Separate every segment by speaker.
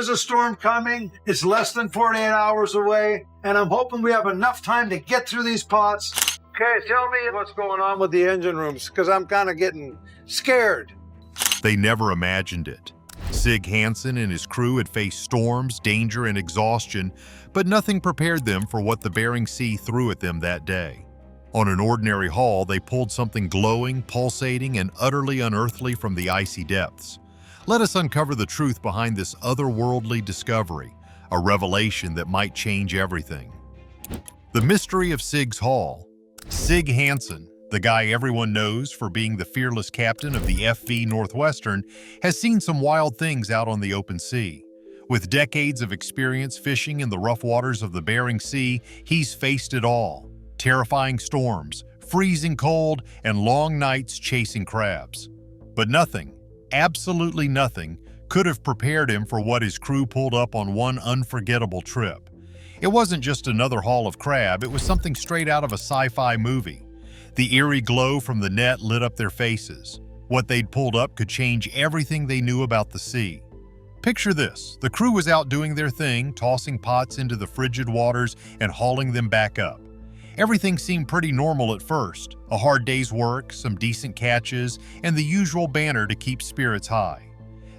Speaker 1: is a storm coming. It's less than 48 hours away, and I'm hoping we have enough time to get through these pots. Okay, tell me what's going on with the engine rooms, because I'm kind of getting scared.
Speaker 2: They never imagined it. Sig Hansen and his crew had faced storms, danger, and exhaustion, but nothing prepared them for what the Bering Sea threw at them that day. On an ordinary haul, they pulled something glowing, pulsating, and utterly unearthly from the icy depths. Let us uncover the truth behind this otherworldly discovery, a revelation that might change everything. The mystery of Sig's haul. Sig Hansen, the guy everyone knows for being the fearless captain of the FV Northwestern, has seen some wild things out on the open sea. With decades of experience fishing in the rough waters of the Bering Sea, he's faced it all. Terrifying storms, freezing cold, and long nights chasing crabs. But nothing, absolutely nothing, could have prepared him for what his crew pulled up on one unforgettable trip. It wasn't just another haul of crab, it was something straight out of a sci-fi movie. The eerie glow from the net lit up their faces. What they'd pulled up could change everything they knew about the sea. Picture this, the crew was out doing their thing, tossing pots into the frigid waters and hauling them back up. Everything seemed pretty normal at first, a hard day's work, some decent catches, and the usual banter to keep spirits high.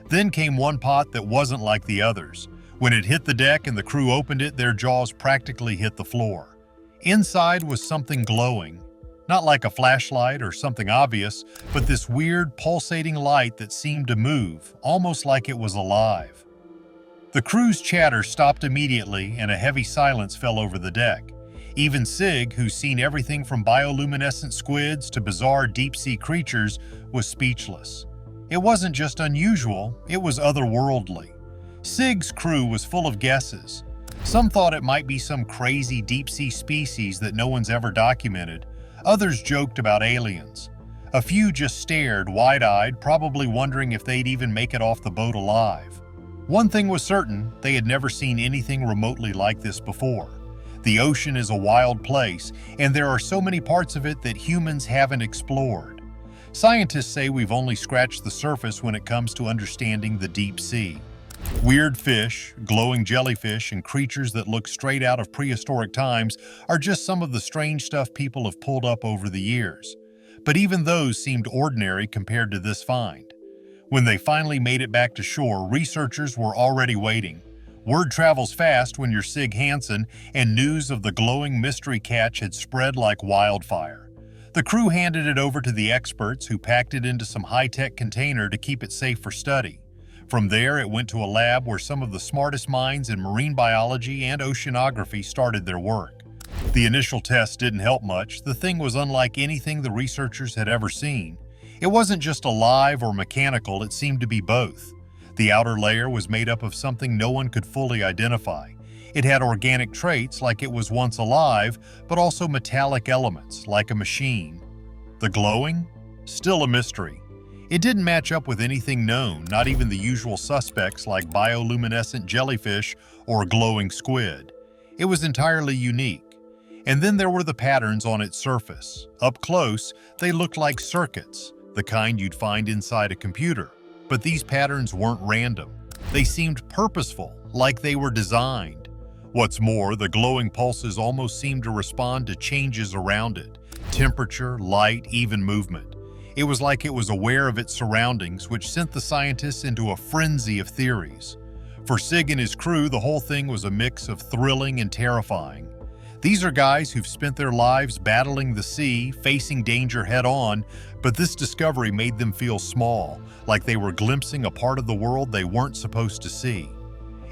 Speaker 2: Then came one pot that wasn't like the others. When it hit the deck and the crew opened it, their jaws practically hit the floor. Inside was something glowing. Not like a flashlight or something obvious, but this weird pulsating light that seemed to move, almost like it was alive. The crew's chatter stopped immediately and a heavy silence fell over the deck. Even Sig, who's seen everything from bioluminescent squids to bizarre deep-sea creatures, was speechless. It wasn't just unusual, it was otherworldly. Sig's crew was full of guesses. Some thought it might be some crazy deep-sea species that no one's ever documented. Others joked about aliens. A few just stared wide-eyed, probably wondering if they'd even make it off the boat alive. One thing was certain, they had never seen anything remotely like this before. The ocean is a wild place, and there are so many parts of it that humans haven't explored. Scientists say we've only scratched the surface when it comes to understanding the deep sea. Weird fish, glowing jellyfish, and creatures that look straight out of prehistoric times are just some of the strange stuff people have pulled up over the years. But even those seemed ordinary compared to this find. When they finally made it back to shore, researchers were already waiting. Word travels fast when you're Sig Hansen, and news of the glowing mystery catch had spread like wildfire. The crew handed it over to the experts, who packed it into some high-tech container to keep it safe for study. From there, it went to a lab where some of the smartest minds in marine biology and oceanography started their work. The initial test didn't help much. The thing was unlike anything the researchers had ever seen. It wasn't just alive or mechanical, it seemed to be both. The outer layer was made up of something no one could fully identify. It had organic traits like it was once alive, but also metallic elements like a machine. The glowing? Still a mystery. It didn't match up with anything known, not even the usual suspects like bioluminescent jellyfish or glowing squid. It was entirely unique. And then there were the patterns on its surface. Up close, they looked like circuits, the kind you'd find inside a computer. But these patterns weren't random. They seemed purposeful, like they were designed. What's more, the glowing pulses almost seemed to respond to changes around it. Temperature, light, even movement. It was like it was aware of its surroundings, which sent the scientists into a frenzy of theories. For Sig and his crew, the whole thing was a mix of thrilling and terrifying. These are guys who've spent their lives battling the sea, facing danger head-on, but this discovery made them feel small, like they were glimpsing a part of the world they weren't supposed to see.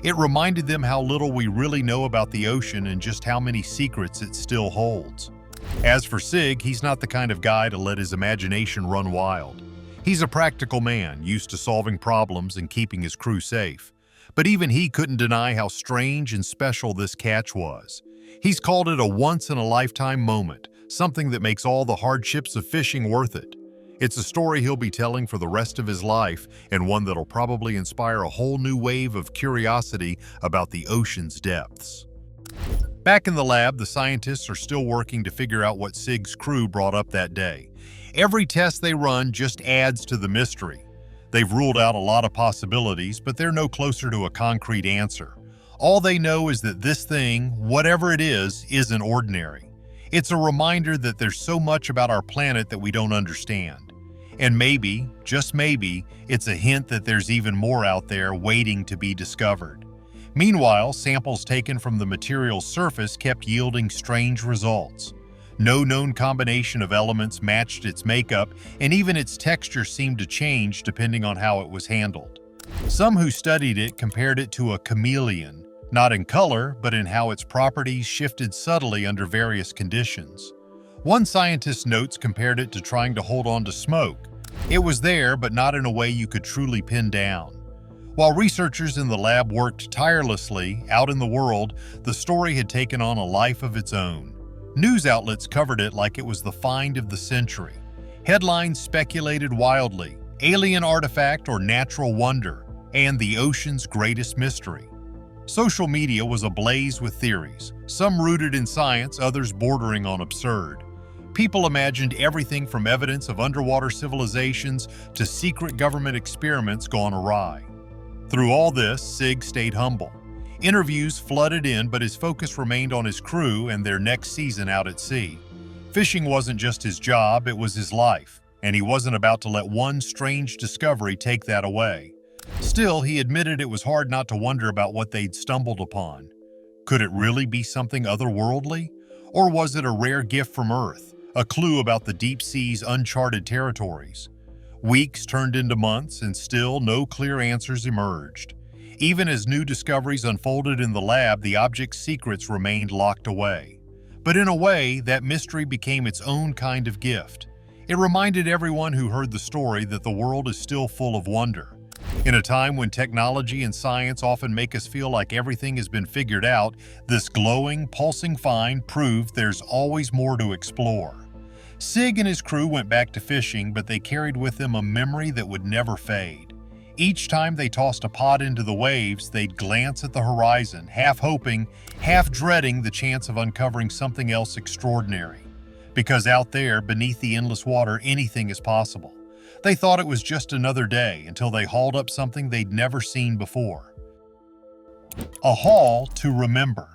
Speaker 2: It reminded them how little we really know about the ocean and just how many secrets it still holds. As for Sig, he's not the kind of guy to let his imagination run wild. He's a practical man, used to solving problems and keeping his crew safe. But even he couldn't deny how strange and special this catch was. He's called it a once-in-a-lifetime moment, something that makes all the hardships of fishing worth it. It's a story he'll be telling for the rest of his life, and one that'll probably inspire a whole new wave of curiosity about the ocean's depths. Back in the lab, the scientists are still working to figure out what Sig's crew brought up that day. Every test they run just adds to the mystery. They've ruled out a lot of possibilities, but they're no closer to a concrete answer. All they know is that this thing, whatever it is, isn't ordinary. It's a reminder that there's so much about our planet that we don't understand. And maybe, just maybe, it's a hint that there's even more out there waiting to be discovered. Meanwhile, samples taken from the material's surface kept yielding strange results. No known combination of elements matched its makeup, and even its texture seemed to change depending on how it was handled. Some who studied it compared it to a chameleon, not in color, but in how its properties shifted subtly under various conditions. One scientist's notes compared it to trying to hold on to smoke. It was there, but not in a way you could truly pin down. While researchers in the lab worked tirelessly, out in the world, the story had taken on a life of its own. News outlets covered it like it was the find of the century. Headlines speculated wildly, alien artifact or natural wonder, and the ocean's greatest mystery. Social media was ablaze with theories, some rooted in science, others bordering on absurd. People imagined everything from evidence of underwater civilizations to secret government experiments gone awry. Through all this, Sig stayed humble. Interviews flooded in, but his focus remained on his crew and their next season out at sea. Fishing wasn't just his job, it was his life, and he wasn't about to let one strange discovery take that away. Still, he admitted it was hard not to wonder about what they'd stumbled upon. Could it really be something otherworldly? Or was it a rare gift from Earth, a clue about the deep sea's uncharted territories? Weeks turned into months, and still no clear answers emerged. Even as new discoveries unfolded in the lab, the object's secrets remained locked away. But in a way, that mystery became its own kind of gift. It reminded everyone who heard the story that the world is still full of wonder. In a time when technology and science often make us feel like everything has been figured out, this glowing, pulsing find proved there's always more to explore. Sig and his crew went back to fishing, but they carried with them a memory that would never fade. Each time they tossed a pot into the waves, they'd glance at the horizon, half hoping, half dreading the chance of uncovering something else extraordinary. Because out there, beneath the endless water, anything is possible. They thought it was just another day until they hauled up something they'd never seen before. A haul to remember.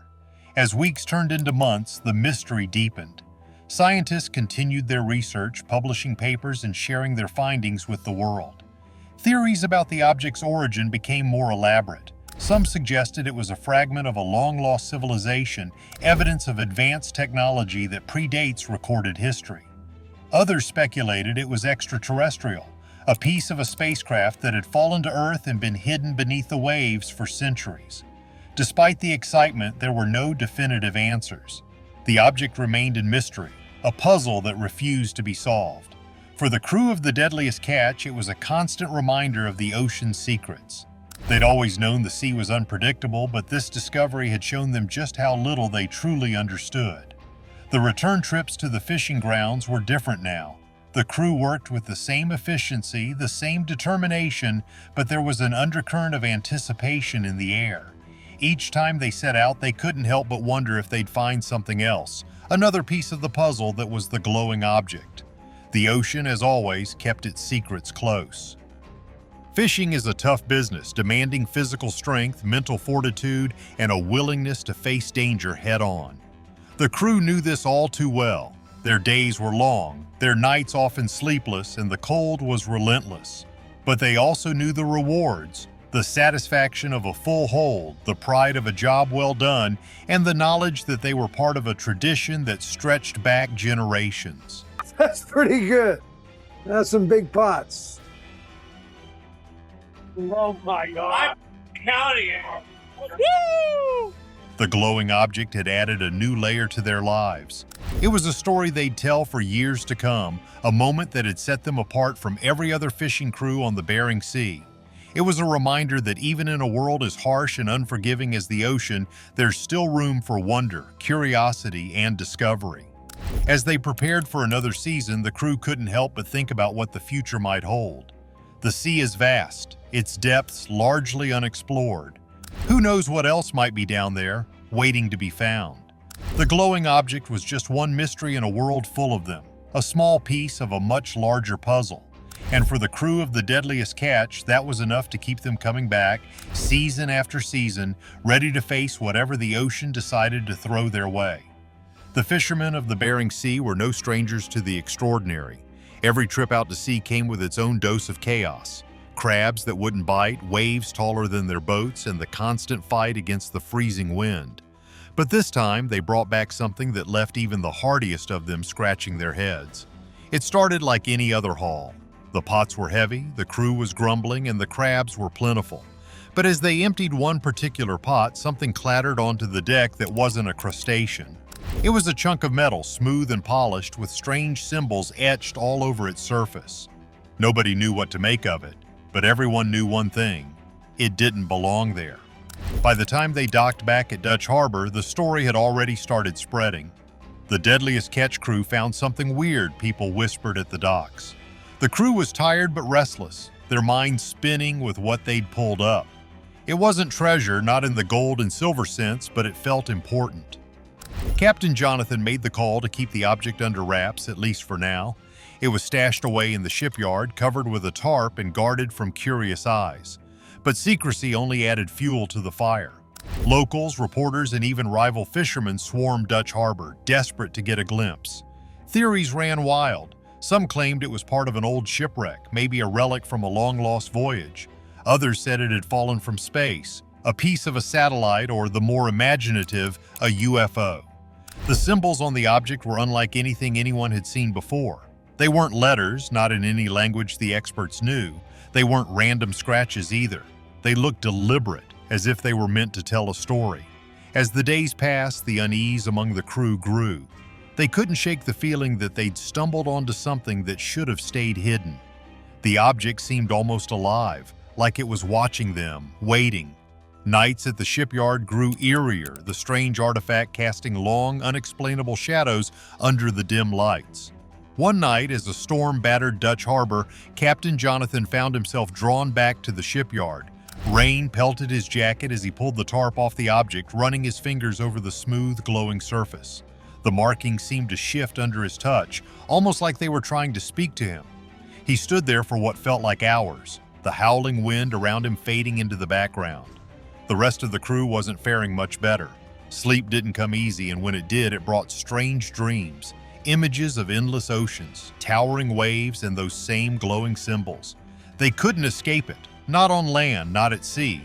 Speaker 2: As weeks turned into months, the mystery deepened. Scientists continued their research, publishing papers and sharing their findings with the world. Theories about the object's origin became more elaborate. Some suggested it was a fragment of a long-lost civilization, evidence of advanced technology that predates recorded history. Others speculated it was extraterrestrial, a piece of a spacecraft that had fallen to Earth and been hidden beneath the waves for centuries. Despite the excitement, there were no definitive answers. The object remained in mystery, a puzzle that refused to be solved. For the crew of the Deadliest catch, it was a constant reminder of the ocean's secrets. They'd always known the sea was unpredictable, but this discovery had shown them just how little they truly understood. The return trips to the fishing grounds were different now. The crew worked with the same efficiency, the same determination, but there was an undercurrent of anticipation in the air. Each time they set out, they couldn't help but wonder if they'd find something else, another piece of the puzzle that was the glowing object. The ocean, as always, kept its secrets close. Fishing is a tough business, demanding physical strength, mental fortitude, and a willingness to face danger head-on. The crew knew this all too well. Their days were long, their nights often sleepless, and the cold was relentless. But they also knew the rewards. The satisfaction of a full hold, the pride of a job well done, and the knowledge that they were part of a tradition that stretched back generations.
Speaker 1: That's pretty good. That's some big pots.
Speaker 3: Oh my God. I'm counting it. Woo!
Speaker 2: The glowing object had added a new layer to their lives. It was a story they'd tell for years to come, a moment that had set them apart from every other fishing crew on the Bering Sea. It was a reminder that even in a world as harsh and unforgiving as the ocean, there's still room for wonder, curiosity, and discovery. As they prepared for another season, the crew couldn't help but think about what the future might hold. The sea is vast, its depths largely unexplored. Who knows what else might be down there, waiting to be found? The glowing object was just one mystery in a world full of them, a small piece of a much larger puzzle. And for the crew of the Deadliest catch, that was enough to keep them coming back, season after season, ready to face whatever the ocean decided to throw their way. The fishermen of the Bering Sea were no strangers to the extraordinary. Every trip out to sea came with its own dose of chaos. Crabs that wouldn't bite, waves taller than their boats, and the constant fight against the freezing wind. But this time, they brought back something that left even the hardiest of them scratching their heads. It started like any other haul. The pots were heavy, the crew was grumbling, and the crabs were plentiful. But as they emptied one particular pot, something clattered onto the deck that wasn't a crustacean. It was a chunk of metal, smooth and polished, with strange symbols etched all over its surface. Nobody knew what to make of it, but everyone knew one thing: it didn't belong there. By the time they docked back at Dutch Harbor, the story had already started spreading. The Deadliest catch crew found something weird, people whispered at the docks. The crew was tired but restless, their minds spinning with what they'd pulled up. It wasn't treasure, not in the gold and silver sense, but it felt important. Captain Jonathan made the call to keep the object under wraps, at least for now. It was stashed away in the shipyard, covered with a tarp and guarded from curious eyes. But secrecy only added fuel to the fire. Locals, reporters, and even rival fishermen swarmed Dutch Harbor, desperate to get a glimpse. Theories ran wild. Some claimed it was part of an old shipwreck, maybe a relic from a long-lost voyage. Others said it had fallen from space, a piece of a satellite, or the more imaginative, a UFO. The symbols on the object were unlike anything anyone had seen before. They weren't letters, not in any language the experts knew. They weren't random scratches either. They looked deliberate, as if they were meant to tell a story. As the days passed, the unease among the crew grew. They couldn't shake the feeling that they'd stumbled onto something that should have stayed hidden. The object seemed almost alive, like it was watching them, waiting. Nights at the shipyard grew eerier, the strange artifact casting long, unexplainable shadows under the dim lights. One night, as a storm battered Dutch Harbor, Captain Jonathan found himself drawn back to the shipyard. Rain pelted his jacket as he pulled the tarp off the object, running his fingers over the smooth, glowing surface. The markings seemed to shift under his touch, almost like they were trying to speak to him. He stood there for what felt like hours, the howling wind around him fading into the background. The rest of the crew wasn't faring much better. Sleep didn't come easy, and when it did, it brought strange dreams. Images of endless oceans, towering waves, and those same glowing symbols. They couldn't escape it, not on land, not at sea.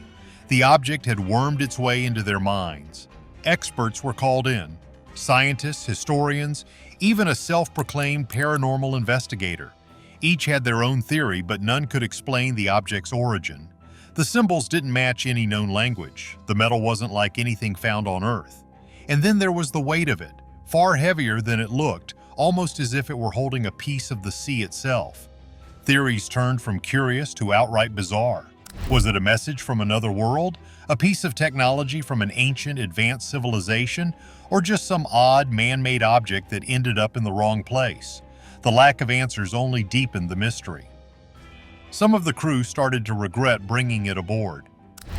Speaker 2: The object had wormed its way into their minds. Experts were called in. Scientists, historians, even a self-proclaimed paranormal investigator. Each had their own theory, but none could explain the object's origin. The symbols didn't match any known language. The metal wasn't like anything found on Earth. And then there was the weight of it, far heavier than it looked, almost as if it were holding a piece of the sea itself. Theories turned from curious to outright bizarre. Was it a message from another world? A piece of technology from an ancient, advanced civilization? Or just some odd, man-made object that ended up in the wrong place? The lack of answers only deepened the mystery. Some of the crew started to regret bringing it aboard.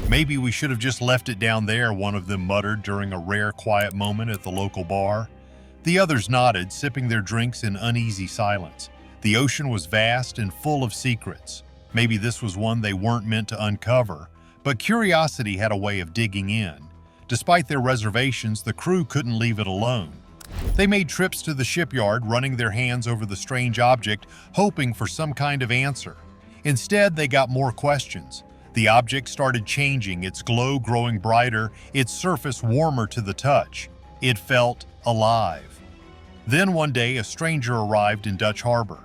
Speaker 2: "Maybe we should have just left it down there," one of them muttered during a rare quiet moment at the local bar. The others nodded, sipping their drinks in uneasy silence. The ocean was vast and full of secrets. Maybe this was one they weren't meant to uncover, but curiosity had a way of digging in. Despite their reservations, the crew couldn't leave it alone. They made trips to the shipyard, running their hands over the strange object, hoping for some kind of answer. Instead, they got more questions. The object started changing, its glow growing brighter, its surface warmer to the touch. It felt alive. Then one day, a stranger arrived in Dutch Harbor.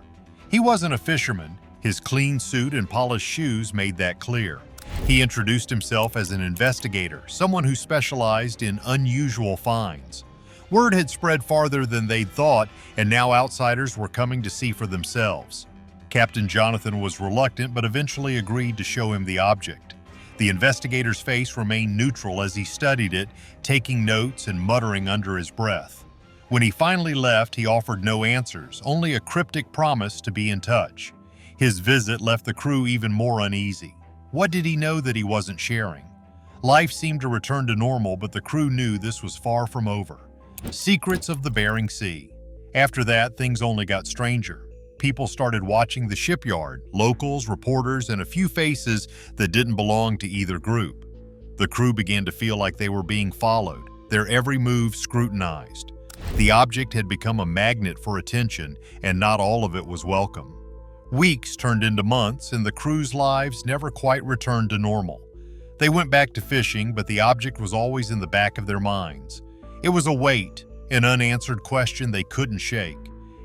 Speaker 2: He wasn't a fisherman. His clean suit and polished shoes made that clear. He introduced himself as an investigator, someone who specialized in unusual finds. Word had spread farther than they'd thought, and now outsiders were coming to see for themselves. Captain Jonathan was reluctant, but eventually agreed to show him the object. The investigator's face remained neutral as he studied it, taking notes and muttering under his breath. When he finally left, he offered no answers, only a cryptic promise to be in touch. His visit left the crew even more uneasy. What did he know that he wasn't sharing? Life seemed to return to normal, but the crew knew this was far from over. Secrets of the Bering Sea. After that, things only got stranger. people started watching the shipyard, locals, reporters, and a few faces that didn't belong to either group. The crew began to feel like they were being followed, their every move scrutinized. The object had become a magnet for attention, and not all of it was welcome. Weeks turned into months, and the crew's lives never quite returned to normal. They went back to fishing, but the object was always in the back of their minds. It was a weight, an unanswered question they couldn't shake.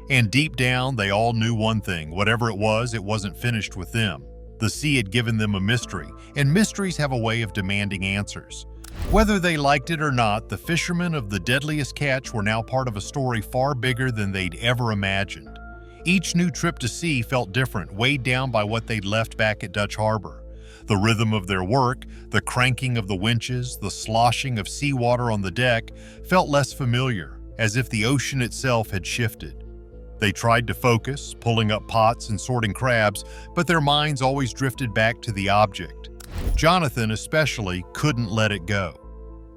Speaker 2: And deep down, they all knew one thing: whatever it wasn't finished with them. The sea had given them a mystery, and mysteries have a way of demanding answers. Whether they liked it or not, the fishermen of the Deadliest catch were now part of a story far bigger than they'd ever imagined. Each new trip to sea felt different, weighed down by what they'd left back at Dutch Harbor. The rhythm of their work, the cranking of the winches, the sloshing of seawater on the deck felt less familiar, as if the ocean itself had shifted. They tried to focus, pulling up pots and sorting crabs, but their minds always drifted back to the object. Jonathan especially couldn't let it go.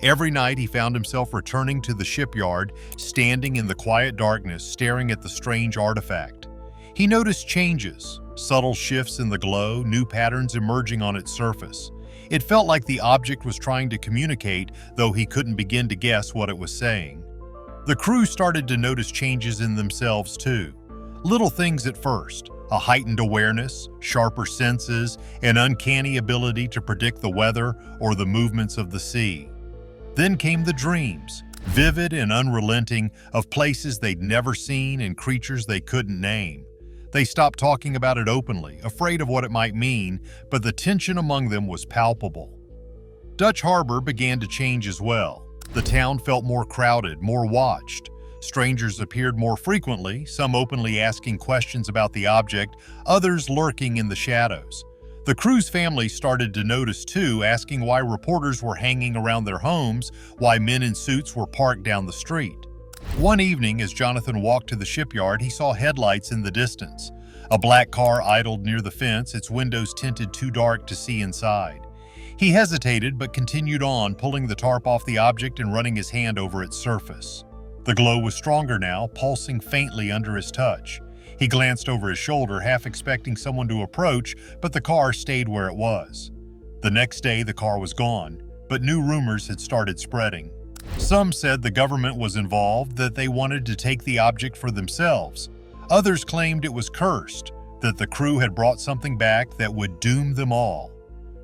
Speaker 2: Every night he found himself returning to the shipyard, standing in the quiet darkness, staring at the strange artifact. He noticed changes, subtle shifts in the glow, new patterns emerging on its surface. It felt like the object was trying to communicate, though he couldn't begin to guess what it was saying. The crew started to notice changes in themselves too. Little things at first: a heightened awareness, sharper senses, an uncanny ability to predict the weather or the movements of the sea. Then came the dreams, vivid and unrelenting, of places they'd never seen and creatures they couldn't name. They stopped talking about it openly, afraid of what it might mean, but the tension among them was palpable. Dutch Harbor began to change as well. The town felt more crowded, more watched. Strangers appeared more frequently, some openly asking questions about the object, others lurking in the shadows. The crew's family started to notice too, asking why reporters were hanging around their homes, why men in suits were parked down the street. One evening, as Jonathan walked to the shipyard, he saw headlights in the distance. A black car idled near the fence, its windows tinted too dark to see inside. He hesitated but continued on, pulling the tarp off the object and running his hand over its surface. The glow was stronger now, pulsing faintly under his touch. He glanced over his shoulder, half expecting someone to approach, but the car stayed where it was. The next day, the car was gone, but new rumors had started spreading. Some said the government was involved, that they wanted to take the object for themselves. Others claimed it was cursed, that the crew had brought something back that would doom them all.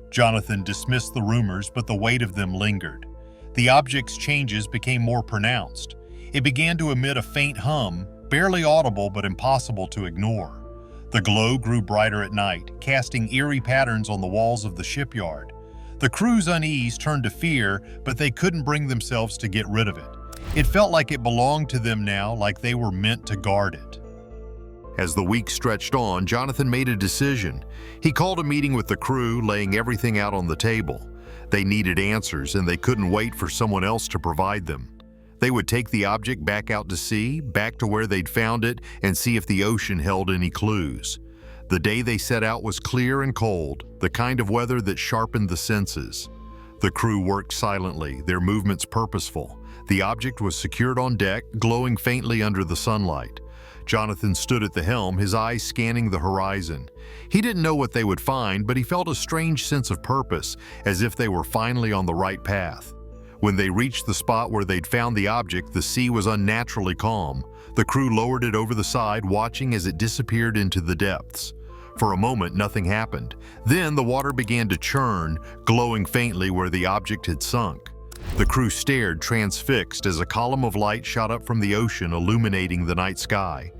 Speaker 2: Jonathan dismissed the rumors, but the weight of them lingered. The object's changes became more pronounced. It began to emit a faint hum, barely audible but impossible to ignore. The glow grew brighter at night, casting eerie patterns on the walls of the shipyard. The crew's unease turned to fear, but they couldn't bring themselves to get rid of it. It felt like it belonged to them now, like they were meant to guard it. As the weeks stretched on, Jonathan made a decision. He called a meeting with the crew, laying everything out on the table. They needed answers, and they couldn't wait for someone else to provide them. They would take the object back out to sea, back to where they'd found it, and see if the ocean held any clues. The day they set out was clear and cold, the kind of weather that sharpened the senses. The crew worked silently, their movements purposeful. The object was secured on deck, glowing faintly under the sunlight. Jonathan stood at the helm, his eyes scanning the horizon. He didn't know what they would find, but he felt a strange sense of purpose, as if they were finally on the right path. When they reached the spot where they'd found the object, the sea was unnaturally calm. The crew lowered it over the side, watching as it disappeared into the depths. For a moment, nothing happened. Then the water began to churn, glowing faintly where the object had sunk. The crew stared, transfixed, as a column of light shot up from the ocean, illuminating the night sky.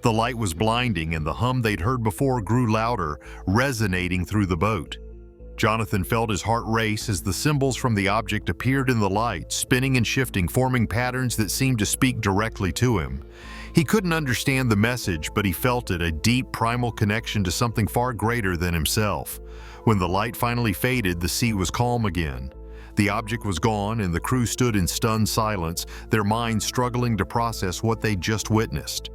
Speaker 2: The light was blinding, and the hum they'd heard before grew louder, resonating through the boat. Jonathan felt his heart race as the symbols from the object appeared in the light, spinning and shifting, forming patterns that seemed to speak directly to him. He couldn't understand the message, but he felt it, a deep, primal connection to something far greater than himself. When the light finally faded, the sea was calm again. The object was gone, and the crew stood in stunned silence, their minds struggling to process what they'd just witnessed.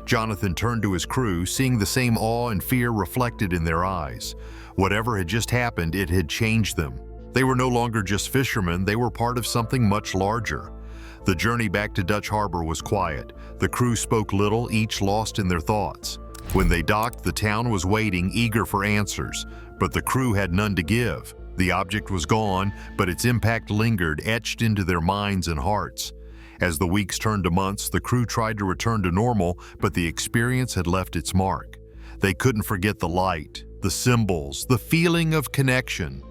Speaker 2: Jonathan turned to his crew, seeing the same awe and fear reflected in their eyes. Whatever had just happened, it had changed them. They were no longer just fishermen, they were part of something much larger. The journey back to Dutch Harbor was quiet. The crew spoke little, each lost in their thoughts. When they docked, the town was waiting, eager for answers, but the crew had none to give. The object was gone, but its impact lingered, etched into their minds and hearts. As the weeks turned to months, the crew tried to return to normal, but the experience had left its mark. They couldn't forget the light, the symbols, the feeling of connection.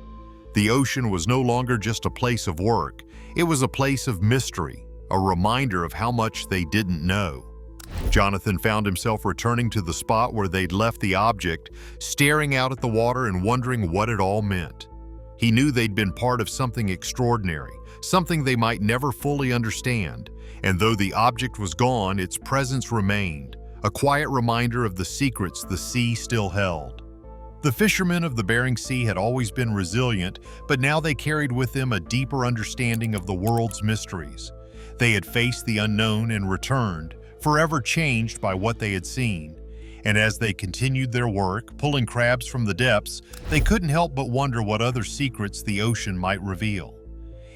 Speaker 2: The ocean was no longer just a place of work. It was a place of mystery, a reminder of how much they didn't know. Jonathan found himself returning to the spot where they'd left the object, staring out at the water and wondering what it all meant. He knew they'd been part of something extraordinary, something they might never fully understand, and though the object was gone, its presence remained, a quiet reminder of the secrets the sea still held. The fishermen of the Bering Sea had always been resilient, but now they carried with them a deeper understanding of the world's mysteries. They had faced the unknown and returned, forever changed by what they had seen. And as they continued their work, pulling crabs from the depths, they couldn't help but wonder what other secrets the ocean might reveal.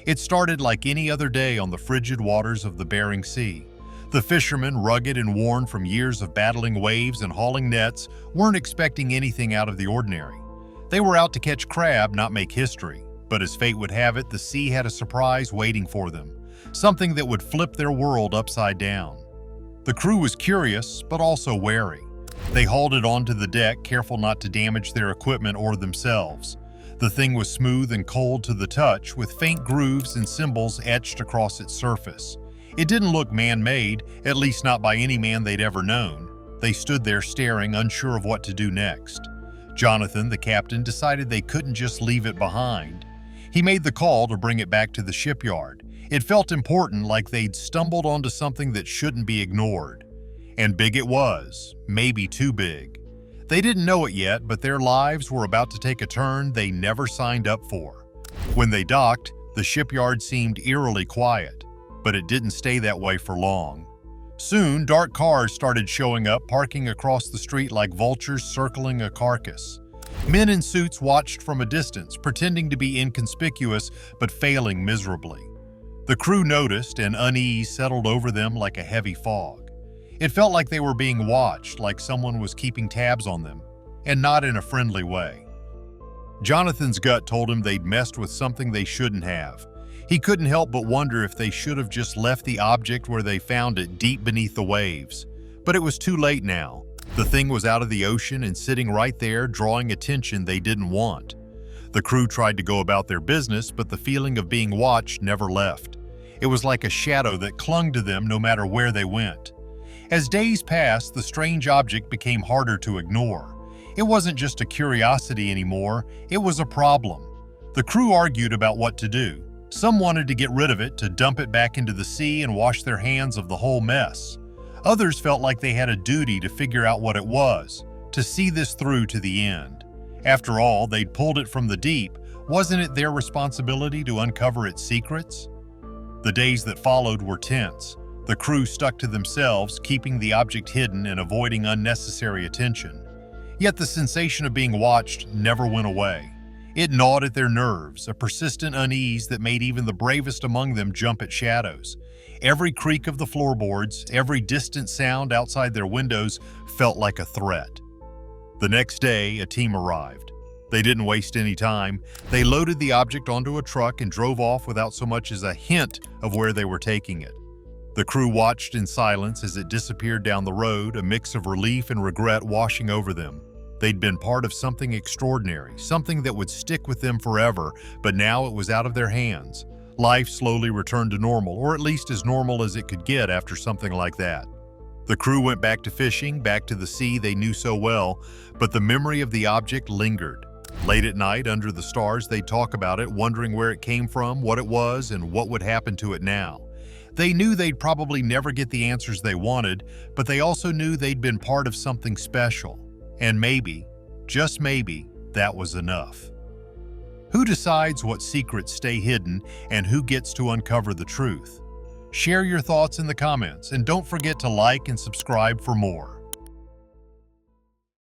Speaker 2: It started like any other day on the frigid waters of the Bering Sea. The fishermen, rugged and worn from years of battling waves and hauling nets, weren't expecting anything out of the ordinary. They were out to catch crab, not make history. But as fate would have it, the sea had a surprise waiting for them, something that would flip their world upside down. The crew was curious, but also wary. They hauled it onto the deck, careful not to damage their equipment or themselves. The thing was smooth and cold to the touch, with faint grooves and symbols etched across its surface. It didn't look man-made, at least not by any man they'd ever known. They stood there staring, unsure of what to do next. Jonathan, the captain, decided they couldn't just leave it behind. He made the call to bring it back to the shipyard. It felt important, like they'd stumbled onto something that shouldn't be ignored. And big it was, maybe too big. They didn't know it yet, but their lives were about to take a turn they never signed up for. When they docked, the shipyard seemed eerily quiet, but it didn't stay that way for long. Soon, dark cars started showing up, parking across the street like vultures circling a carcass. Men in suits watched from a distance, pretending to be inconspicuous but failing miserably. The crew noticed, and unease settled over them like a heavy fog. It felt like they were being watched, like someone was keeping tabs on them, and not in a friendly way. Jonathan's gut told him they'd messed with something they shouldn't have. He couldn't help but wonder if they should have just left the object where they found it, deep beneath the waves. But it was too late now. The thing was out of the ocean and sitting right there, drawing attention they didn't want. The crew tried to go about their business, but the feeling of being watched never left. It was like a shadow that clung to them no matter where they went. As days passed, the strange object became harder to ignore. It wasn't just a curiosity anymore, it was a problem. The crew argued about what to do. Some wanted to get rid of it, to dump it back into the sea and wash their hands of the whole mess. Others felt like they had a duty to figure out what it was, to see this through to the end. After all, they'd pulled it from the deep. Wasn't it their responsibility to uncover its secrets? The days that followed were tense. The crew stuck to themselves, keeping the object hidden and avoiding unnecessary attention. Yet the sensation of being watched never went away. It gnawed at their nerves, a persistent unease that made even the bravest among them jump at shadows. Every creak of the floorboards, every distant sound outside their windows felt like a threat. The next day, a team arrived. They didn't waste any time. They loaded the object onto a truck and drove off without so much as a hint of where they were taking it. The crew watched in silence as it disappeared down the road, a mix of relief and regret washing over them. They'd been part of something extraordinary, something that would stick with them forever, but now it was out of their hands. Life slowly returned to normal, or at least as normal as it could get after something like that. The crew went back to fishing, back to the sea they knew so well, but the memory of the object lingered. Late at night, under the stars, they'd talk about it, wondering where it came from, what it was, and what would happen to it now. They knew they'd probably never get the answers they wanted, but they also knew they'd been part of something special. And maybe, just maybe, that was enough. Who decides what secrets stay hidden and who gets to uncover the truth? Share your thoughts in the comments, and don't forget to like and subscribe for more.